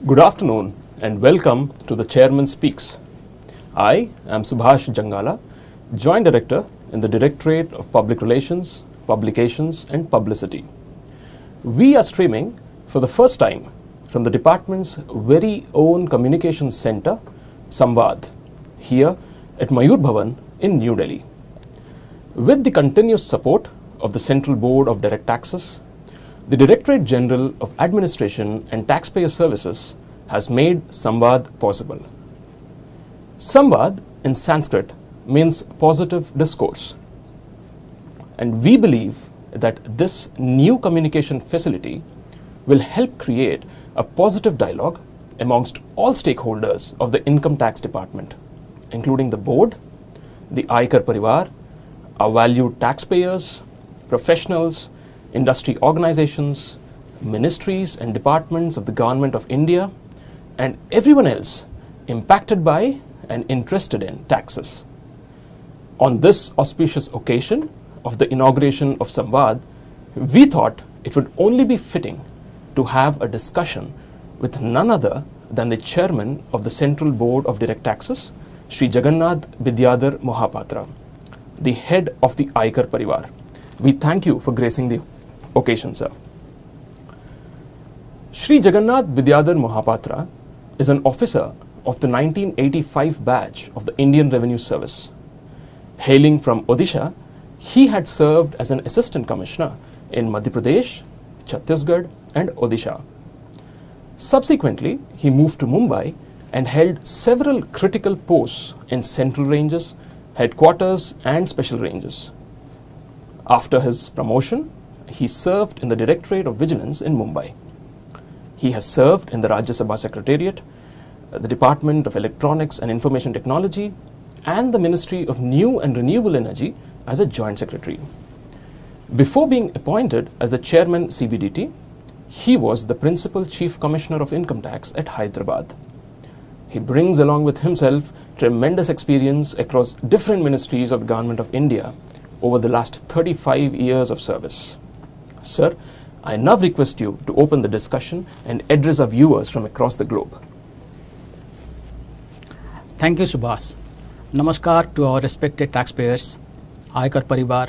Good afternoon and welcome to the Chairman Speaks. I am Subhash Jangala, Joint Director in the Directorate of Public Relations, Publications and Publicity. We are streaming for the first time from the department's very own communications center, Samvaad, here at Mayur Bhawan in New Delhi. With the continuous support of the Central Board of Direct Taxes, the Directorate General of Administration and Taxpayer Services has made Samvaad possible. Samvaad in Sanskrit means positive discourse. And we believe that this new communication facility will help create a positive dialogue amongst all stakeholders of the Income Tax Department, including the board, the Aikar Parivar, our valued taxpayers, professionals, industry organizations, ministries and departments of the Government of India, and everyone else impacted by and interested in taxes. On this auspicious occasion of the inauguration of Samvaad, we thought it would only be fitting to have a discussion with none other than the Chairman of the Central Board of Direct Taxes, Shri Jagannath Bidyadhar Mohapatra, the head of the Aikar Parivar. We thank you for gracing the occasion, sir. Shri Jagannath Bidyadhar Mohapatra is an officer of the 1985 batch of the Indian Revenue Service. Hailing from Odisha, he had served as an assistant commissioner in Madhya Pradesh, Chhattisgarh and Odisha. Subsequently, he moved to Mumbai and held several critical posts in central ranges, headquarters and special ranges. After his promotion, he served in the Directorate of Vigilance in Mumbai. He has served in the Rajya Sabha Secretariat, the Department of Electronics and Information Technology, and the Ministry of New and Renewable Energy as a Joint Secretary. Before being appointed as the Chairman CBDT, he was the Principal Chief Commissioner of Income Tax at Hyderabad. He brings along with himself tremendous experience across different ministries of the Government of India over the last 35 years of service. Sir, I now request you to open the discussion and address our viewers from across the globe. Thank you, Subhash. Namaskar to our respected taxpayers, Aikar Parivar,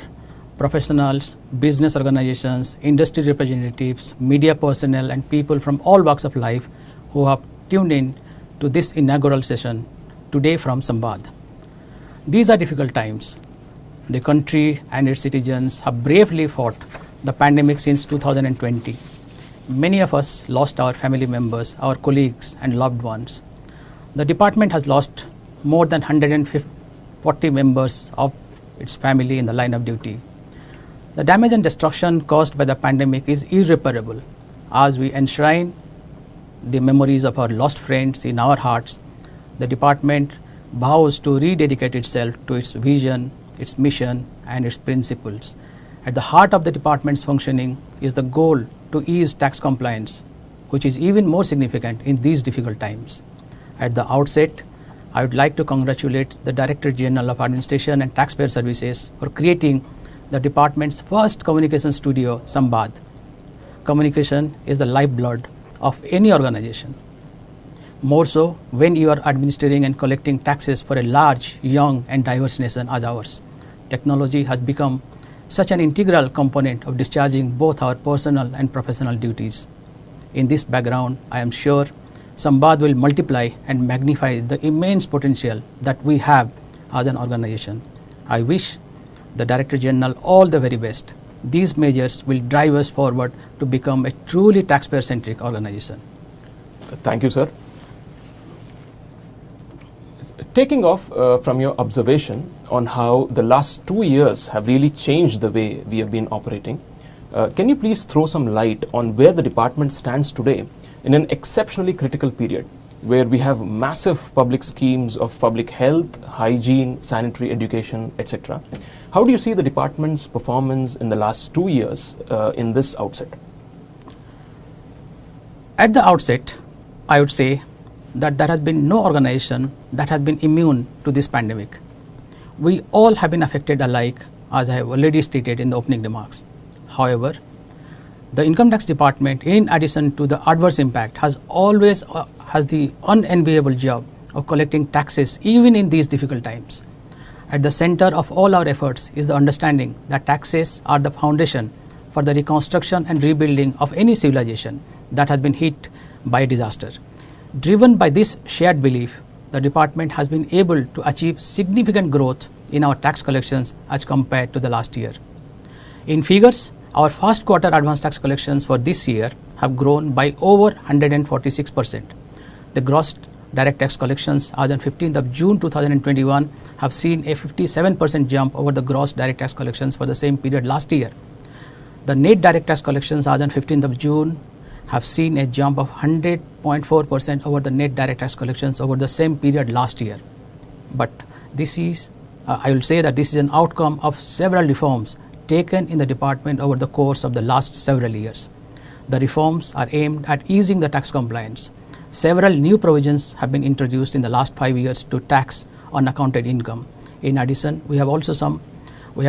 professionals, business organizations, industry representatives, media personnel and people from all walks of life who have tuned in to this inaugural session today from Samvaad. These are difficult times. The country and its citizens have bravely fought the pandemic since 2020. Many of us lost our family members, our colleagues and loved ones. The department has lost more than 140 members of its family in the line of duty. The damage and destruction caused by the pandemic is irreparable. As we enshrine the memories of our lost friends in our hearts, the department vows to rededicate itself to its vision, its mission and its principles. At the heart of the department's functioning is the goal to ease tax compliance, which is even more significant in these difficult times. At the outset, I would like to congratulate the Director General of Administration and Taxpayer Services for creating the department's first communication studio, Samvaad. Communication is the lifeblood of any organization. More so when you are administering and collecting taxes for a large, young and diverse nation as ours. Technology has become such an integral component of discharging both our personal and professional duties. In this background, I am sure Samvaad will multiply and magnify the immense potential that we have as an organization. I wish the Director General all the very best. These measures will drive us forward to become a truly taxpayer-centric organization. Thank you, sir. Taking off from your observation on how the last 2 years have really changed the way we have been operating, can you please throw some light on where the department stands today in an exceptionally critical period where we have massive public schemes of public health, hygiene, sanitary education, etc. How do you see the department's performance in the last 2 years in this outset? At the outset, I would say that there has been no organization that has been immune to this pandemic. We all have been affected alike, as I have already stated in the opening remarks. However, The income tax department, in addition to the adverse impact, has always has the unenviable job of collecting taxes even in these difficult times. At the center of all our efforts is the understanding that taxes are the foundation for the reconstruction and rebuilding of any civilization that has been hit by a disaster. Driven by this shared belief, the department has been able to achieve significant growth in our tax collections as compared to the last year. In figures, our first quarter advance tax collections for this year have grown by over 146%. The gross direct tax collections as on 15th of June 2021 have seen a 57% jump over the gross direct tax collections for the same period last year. The net direct tax collections as on 15th of June have seen a jump of 100.4% over the net direct tax collections over the same period last year. But this is, I will say that this is an outcome of several reforms taken in the department over the course of the last several years. The reforms are aimed at easing the tax compliance. Several new provisions have been introduced in the last 5 years to tax unaccounted income. In addition, we have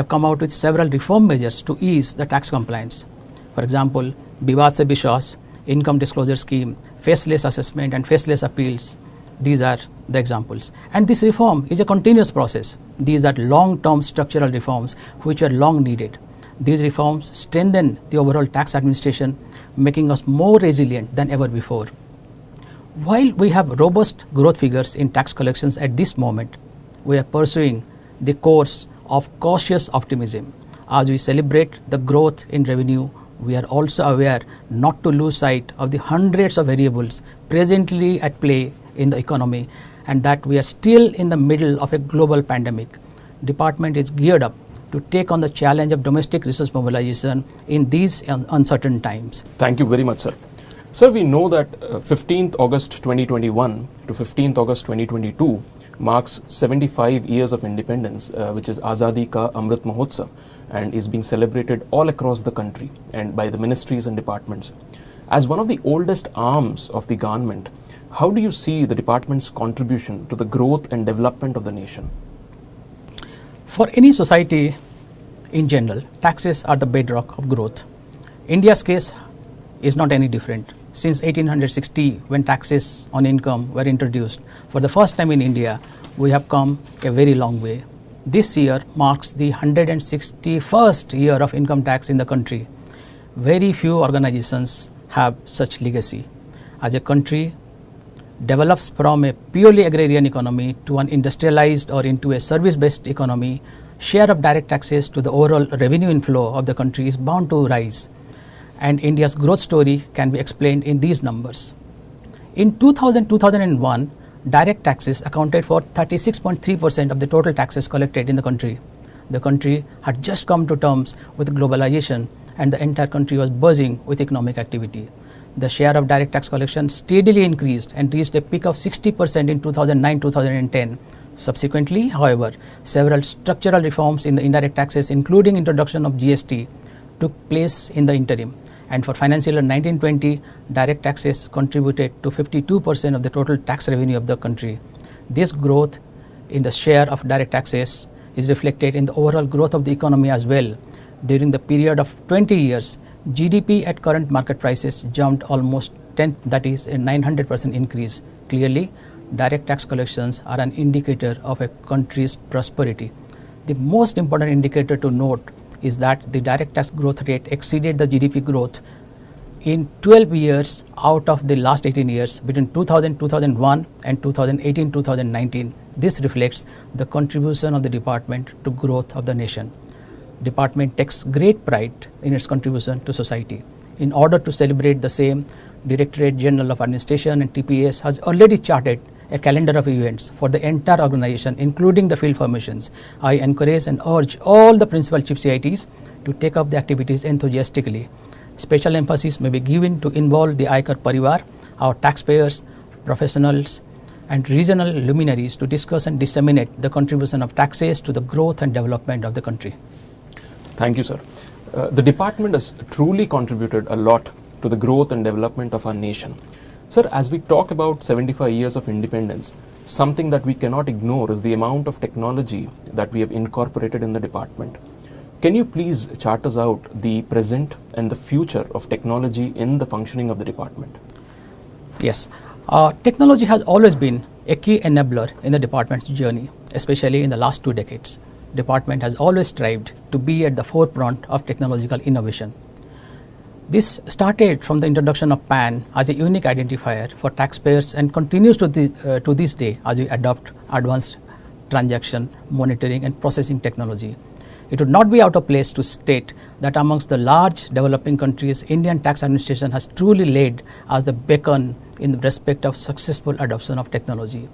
come out with several reform measures to ease the tax compliance. For example, Vivad Se Vishwas, income disclosure scheme, faceless assessment and faceless appeals. These are the examples. And this reform is a continuous process. These are long-term structural reforms which are long needed. These reforms strengthen the overall tax administration, making us more resilient than ever before. While we have robust growth figures in tax collections at this moment, we are pursuing the course of cautious optimism. As we celebrate the growth in revenue, we are also aware not to lose sight of the hundreds of variables presently at play in the economy and that we are still in the middle of a global pandemic. Department is geared up to take on the challenge of domestic resource mobilization in these uncertain times. Thank you very much, sir. Sir, we know that 15th August 2021 to 15th August 2022 marks 75 years of independence, which is Azadi Ka Amrit Mahotsav, and is being celebrated all across the country and by the ministries and departments. As one of the oldest arms of the government, how do you see the department's contribution to the growth and development of the nation? For any society in general, taxes are the bedrock of growth. India's case is not any different. Since 1860, when taxes on income were introduced for the first time in India, we have come a very long way. This year marks the 161st year of income tax in the country. Very few organizations have such legacy. As a country develops from a purely agrarian economy to an industrialized or into a service-based economy, share of direct taxes to the overall revenue inflow of the country is bound to rise. And India's growth story can be explained in these numbers. In 2000-2001, direct taxes accounted for 36.3% of the total taxes collected in the country. The country had just come to terms with globalization and the entire country was buzzing with economic activity. The share of direct tax collection steadily increased and reached a peak of 60% in 2009-2010. Subsequently, however, several structural reforms in the indirect taxes, including introduction of GST, took place in the interim. And for financial year 1920, direct taxes contributed to 52% of the total tax revenue of the country. This growth in the share of direct taxes is reflected in the overall growth of the economy as well. During the period of 20 years, GDP at current market prices jumped almost 10, that is a 900% increase. Clearly, direct tax collections are an indicator of a country's prosperity. The most important indicator to note is that the direct tax growth rate exceeded the GDP growth in 12 years out of the last 18 years between 2000-2001 and 2018-2019. This reflects the contribution of the department to growth of the nation. Department takes great pride in its contribution to society. In order to celebrate the same, Directorate General of Administration and TPS has already charted a calendar of events for the entire organization, including the field formations. I encourage and urge all the principal chief CITs to take up the activities enthusiastically. Special emphasis may be given to involve the Aikar Parivar, our taxpayers, professionals, and regional luminaries to discuss and disseminate the contribution of taxes to the growth and development of the country. Thank you, sir. The department has truly contributed a lot to the growth and development of our nation. Sir, as we talk about 75 years of independence, something that we cannot ignore is the amount of technology that we have incorporated in the department. Can you please chart us out the present and the future of technology in the functioning of the department? Yes, technology has always been a key enabler in the department's journey, especially in the last 2 decades. Department has always strived to be at the forefront of technological innovation. This started from the introduction of PAN as a unique identifier for taxpayers and continues to this day as we adopt advanced transaction monitoring and processing technology. It would not be out of place to state that amongst the large developing countries, Indian tax administration has truly led as the beacon in respect of successful adoption of technology.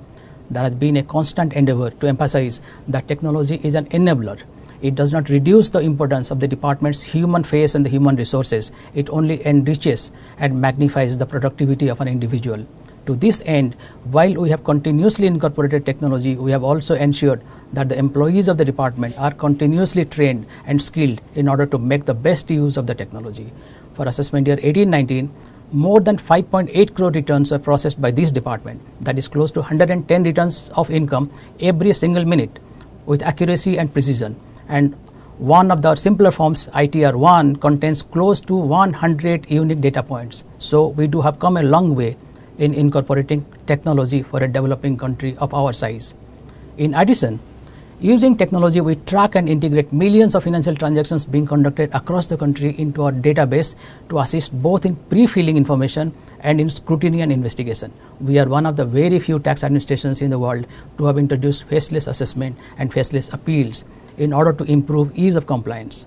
There has been a constant endeavor to emphasize that technology is an enabler. It does not reduce the importance of the department's human face and the human resources. It only enriches and magnifies the productivity of an individual. To this end, while we have continuously incorporated technology, we have also ensured that the employees of the department are continuously trained and skilled in order to make the best use of the technology. For assessment year 18-19, more than 5.8 crore returns were processed by this department. That is close to 110 returns of income every single minute with accuracy and precision. And one of the simpler forms, ITR1, contains close to 100 unique data points. So we do have come a long way in incorporating technology for a developing country of our size. In addition, using technology, we track and integrate millions of financial transactions being conducted across the country into our database to assist both in pre-filling information and in scrutiny and investigation. We are one of the very few tax administrations in the world to have introduced faceless assessment and faceless appeals in order to improve ease of compliance.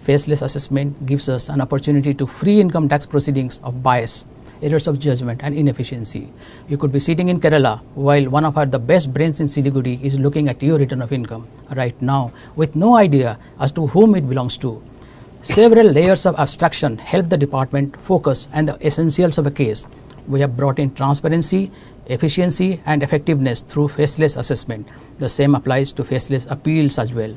Faceless assessment gives us an opportunity to free income tax proceedings of bias, errors of judgment and inefficiency. You could be sitting in Kerala while one of the best brains in Siliguri is looking at your return of income right now with no idea as to whom it belongs to. Several layers of abstraction help the department focus on the essentials of a case. We have brought in transparency, efficiency and effectiveness through faceless assessment. The same applies to faceless appeals as well.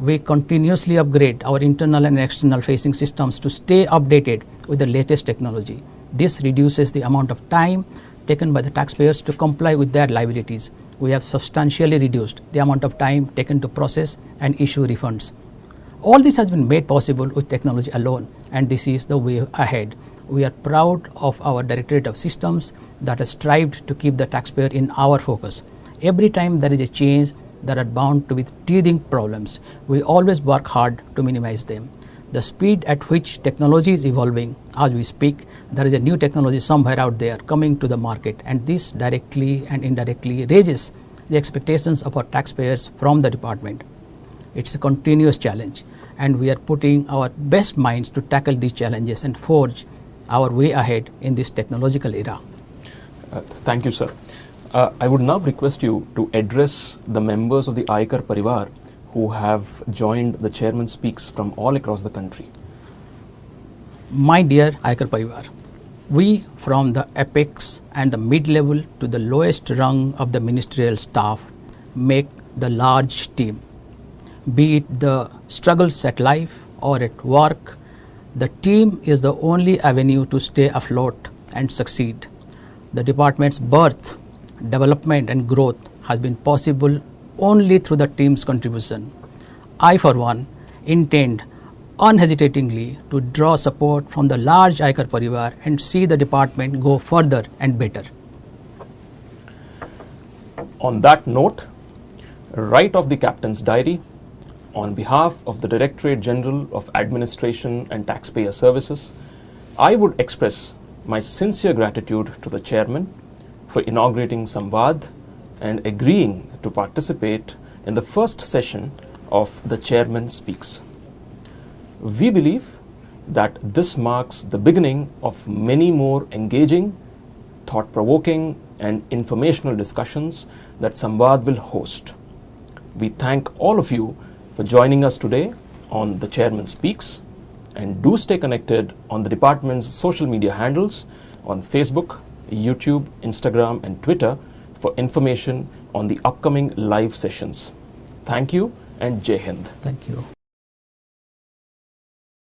We continuously upgrade our internal and external facing systems to stay updated with the latest technology. This reduces the amount of time taken by the taxpayers to comply with their liabilities. We have substantially reduced the amount of time taken to process and issue refunds. All this has been made possible with technology alone, and this is the way ahead. We are proud of our Directorate of Systems that has strived to keep the taxpayer in our focus. Every time there is a change, there are bound to be teething problems. We always work hard to minimize them. The speed at which technology is evolving as we speak, there is a new technology somewhere out there coming to the market, and this directly and indirectly raises the expectations of our taxpayers from the department. It's a continuous challenge, and we are putting our best minds to tackle these challenges and forge our way ahead in this technological era. Thank you, sir. I would now request you to address the members of the Aikar Parivar who have joined the Chairman Speaks from all across the country. My dear Aikar Parivar, we from the apex and the mid-level to the lowest rung of the ministerial staff make the large team. Be it the struggles at life or at work, the team is the only avenue to stay afloat and succeed. The department's birth, development and growth has been possible only through the team's contribution. I, for one, intend unhesitatingly to draw support from the large Aikar Parivar and see the department go further and better. On that note, right off the Captain's Diary, on behalf of the Directorate General of Administration and Taxpayer Services, I would express my sincere gratitude to the Chairman for inaugurating Samvaad and agreeing to participate in the first session of the Chairman Speaks. We believe that this marks the beginning of many more engaging, thought-provoking and informational discussions that Samvaad will host. We thank all of you for joining us today on the Chairman Speaks, and do stay connected on the department's social media handles on Facebook, YouTube, Instagram and Twitter for information on the upcoming live sessions. Thank you and Jai Hind. Thank you.